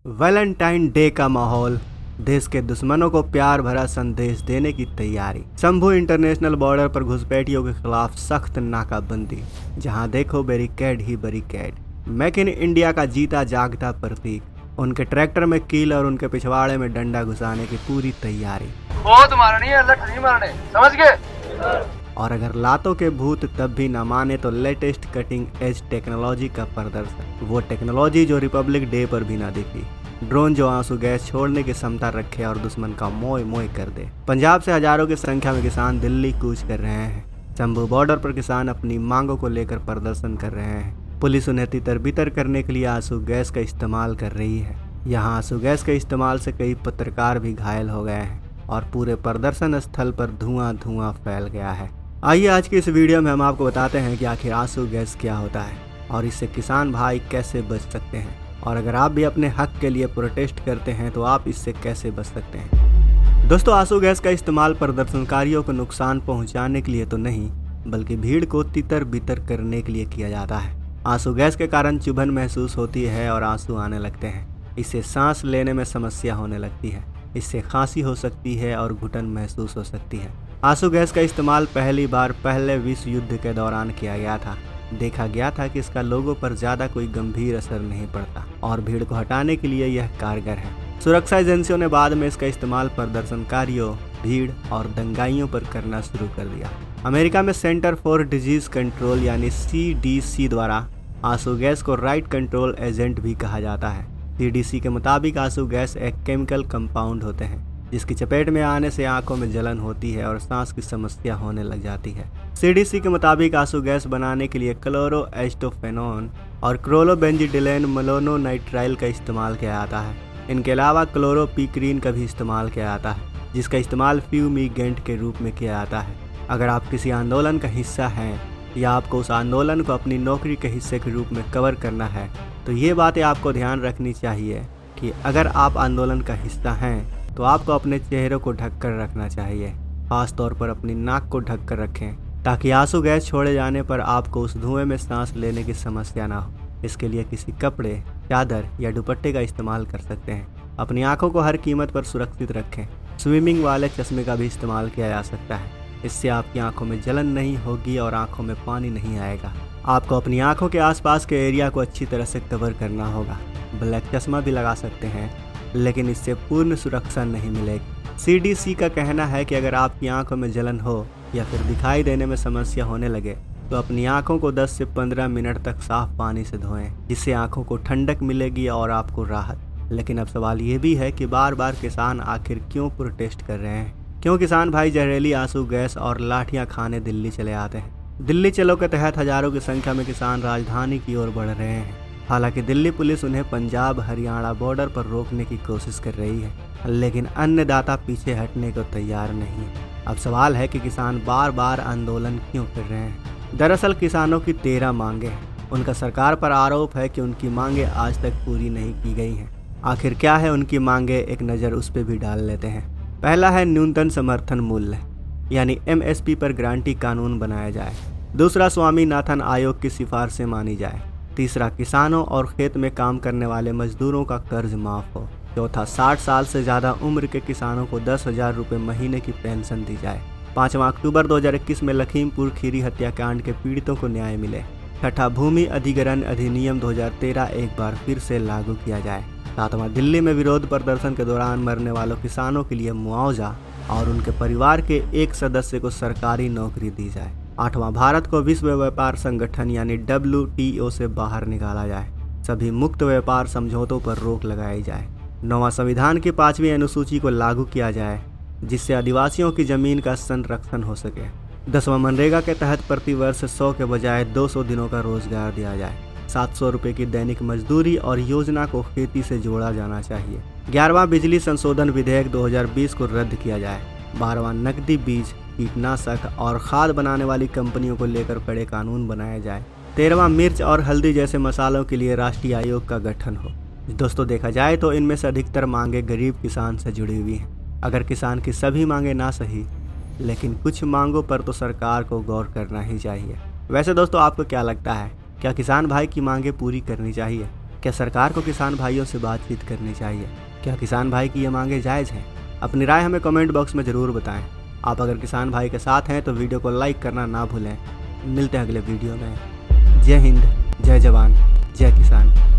Valentine day का माहौल, देश के दुश्मनों को प्यार भरा संदेश देने की तैयारी। शंभू इंटरनेशनल बॉर्डर पर घुसपैठियों के खिलाफ सख्त नाकाबंदी, जहां देखो barricade he barricade. Make in India का जीता जागता प्रतीक। उनके ट्रैक्टर में कील और उनके पिछवाड़े में डंडा घुसाने की पूरी तैयारी। बहुत मारनी है, लठ नहीं मारने, समझ गए? और अगर लातों के भूत तब भी न माने तो लेटेस्ट कटिंग एज टेक्नोलॉजी का प्रदर्शन। वो टेक्नोलॉजी जो रिपब्लिक डे पर भी ना दिखी। ड्रोन जो आंसू गैस छोड़ने की क्षमता रखे और दुश्मन का मोय मोय कर दे। पंजाब से हजारों की संख्या में किसान दिल्ली कूच कर रहे हैं। शंभू बॉर्डर पर किसान अपनी मांगों को लेकर प्रदर्शन कर रहे हैं। पुलिस उन्हें तितर बितर करने के लिए आंसू गैस का इस्तेमाल कर रही है। यहाँ आंसू गैस के इस्तेमाल से कई पत्रकार भी घायल हो गए हैं और पूरे प्रदर्शन स्थल पर धुआं धुआं फैल गया है। आइए आज की इस वीडियो में हम आपको बताते हैं कि आखिर आंसू गैस क्या होता है और इससे किसान भाई कैसे बच सकते हैं, और अगर आप भी अपने हक के लिए प्रोटेस्ट करते हैं तो आप इससे कैसे बच सकते हैं। दोस्तों, आंसू गैस का इस्तेमाल प्रदर्शनकारियों को नुकसान पहुंचाने के लिए तो नहीं, बल्कि भीड़ को तितर बितर करने के लिए किया जाता है। आंसू गैस के कारण चुभन महसूस होती है और आंसू आने लगते हैं। इससे सांस लेने में समस्या होने लगती है। इससे खांसी हो सकती है और घुटन महसूस हो सकती है। आंसू गैस का इस्तेमाल पहली बार पहले विश्व युद्ध के दौरान किया गया था। देखा गया था कि इसका लोगों पर ज्यादा कोई गंभीर असर नहीं पड़ता और भीड़ को हटाने के लिए यह कारगर है। सुरक्षा एजेंसियों ने बाद में इसका इस्तेमाल प्रदर्शनकारियों, भीड़ और दंगाइयों पर करना शुरू कर दिया। अमेरिका में सेंटर फॉर डिजीज कंट्रोल यानी CDC द्वारा आंसू गैस को राइट कंट्रोल एजेंट भी कहा जाता है। CDC के मुताबिक आंसू गैस एक केमिकल कंपाउंड होते हैं जिसकी चपेट में आने से आंखों में जलन होती है और सांस की समस्या होने लग जाती है। CDC के मुताबिक आंसू गैस बनाने के लिए क्लोरोएस्टोफेनोन और क्लोरोबेंजीडिलेन मोनोनाइट्राइल का इस्तेमाल किया जाता है। इनके अलावा क्लोरोपिक्रीन का भी इस्तेमाल किया जाता है, जिसका इस्तेमाल फ्यूमिगेंट के रूप में किया जाता है। अगर आप किसी आंदोलन का हिस्सा हैं या आपको उस आंदोलन को अपनी नौकरी के हिस्से के रूप में कवर करना है, तो ये बातें आपको ध्यान रखनी चाहिए कि अगर आप आंदोलन का हिस्सा हैं तो आपको अपने चेहरे को ढककर रखना चाहिए। खास तौर पर अपनी नाक को ढककर रखें ताकि आंसू गैस छोड़े जाने पर आपको उस धुएं में सांस लेने की समस्या ना हो। इसके लिए किसी कपड़े, चादर या दुपट्टे का इस्तेमाल कर सकते हैं। अपनी आंखों को हर कीमत पर सुरक्षित रखें। स्विमिंग वाले चश्मे का भी इस्तेमाल किया जा सकता है। इससे आपकी आंखों में जलन नहीं होगी और आंखों में पानी नहीं आएगा। आपको अपनी आंखों के आसपास के एरिया को अच्छी तरह से कवर करना होगा। ब्लैक चश्मा भी लगा सकते हैं, लेकिन इससे पूर्ण सुरक्षा नहीं मिलेगी। CDC का कहना है कि अगर आपकी आंखों में जलन हो या फिर दिखाई देने में समस्या होने लगे तो अपनी आंखों को 10 से 15 मिनट तक साफ पानी से धोएं, जिससे आंखों को ठंडक मिलेगी और आपको राहत। लेकिन अब सवाल ये भी है कि बार बार किसान आखिर क्यों प्रोटेस्ट कर रहे हैं? क्यों किसान भाई जहरीली आंसू गैस और लाठियां खाने दिल्ली चले आते हैं? दिल्ली चलो के तहत हजारों की संख्या में किसान राजधानी की ओर बढ़ रहे हैं। हालांकि दिल्ली पुलिस उन्हें पंजाब हरियाणा बॉर्डर पर रोकने की कोशिश कर रही है, लेकिन अन्नदाता पीछे हटने को तैयार नहीं है। अब सवाल है कि किसान बार बार आंदोलन क्यों कर रहे हैं? दरअसल किसानों की 13 मांगे हैं। उनका सरकार पर आरोप है कि उनकी मांगे आज तक पूरी नहीं की गई हैं। आखिर क्या है उनकी मांगे, एक नज़र उस पर भी डाल लेते हैं। पहला है न्यूनतम समर्थन मूल्य यानी MSP पर गारंटी कानून बनाया जाए। दूसरा, स्वामीनाथन आयोग की सिफारिशें मानी जाए। तीसरा, किसानों और खेत में काम करने वाले मजदूरों का कर्ज माफ हो। चौथा, 60 साल से ज़्यादा उम्र के किसानों को 10,000 रुपये महीने की पेंशन दी जाए। 5वां, अक्टूबर 2021 में लखीमपुर खीरी हत्याकांड के पीड़ितों को न्याय मिले। छठा, भूमि अधिग्रहण अधिनियम 2013 एक बार फिर से लागू किया जाए। 7वां, दिल्ली में विरोध प्रदर्शन के दौरान मरने वालों किसानों के लिए मुआवजा और उनके परिवार के एक सदस्य को सरकारी नौकरी दी जाए। 8वां, भारत को विश्व व्यापार संगठन यानी WTO से बाहर निकाला जाए। सभी मुक्त व्यापार समझौतों पर रोक लगाई जाए। 9वां, संविधान की 5वीं अनुसूची को लागू किया जाए, जिससे आदिवासियों की जमीन का संरक्षण हो सके। 10वां, मनरेगा के तहत प्रतिवर्ष 100 के बजाय 200 दिनों का रोजगार दिया जाए। 700 रुपये की दैनिक मजदूरी और योजना को खेती से जोड़ा जाना चाहिए। 11वां, बिजली संशोधन विधेयक 2020 को रद्द किया जाए। 12वां, नकदी बीज, कीटनाशक और खाद बनाने वाली कंपनियों को लेकर कड़े कानून बनाए जाए। 13वां, मिर्च और हल्दी जैसे मसालों के लिए राष्ट्रीय आयोग का गठन हो। दोस्तों, देखा जाए तो इनमें से अधिकतर मांगे गरीब किसान से जुड़ी हुई हैं। अगर किसान की सभी मांगे ना सही, लेकिन कुछ मांगों पर तो सरकार को गौर करना ही चाहिए। वैसे दोस्तों, आपको क्या लगता है, क्या किसान भाई की मांगे पूरी करनी चाहिए? क्या सरकार को किसान भाइयों से बातचीत करनी चाहिए? क्या किसान भाई की ये मांगे जायज़ हैं? अपनी राय हमें कमेंट बॉक्स में ज़रूर बताएं। आप अगर किसान भाई के साथ हैं तो वीडियो को लाइक करना ना भूलें। मिलते हैं अगले वीडियो में। जय हिंद, जय जवान, जय किसान।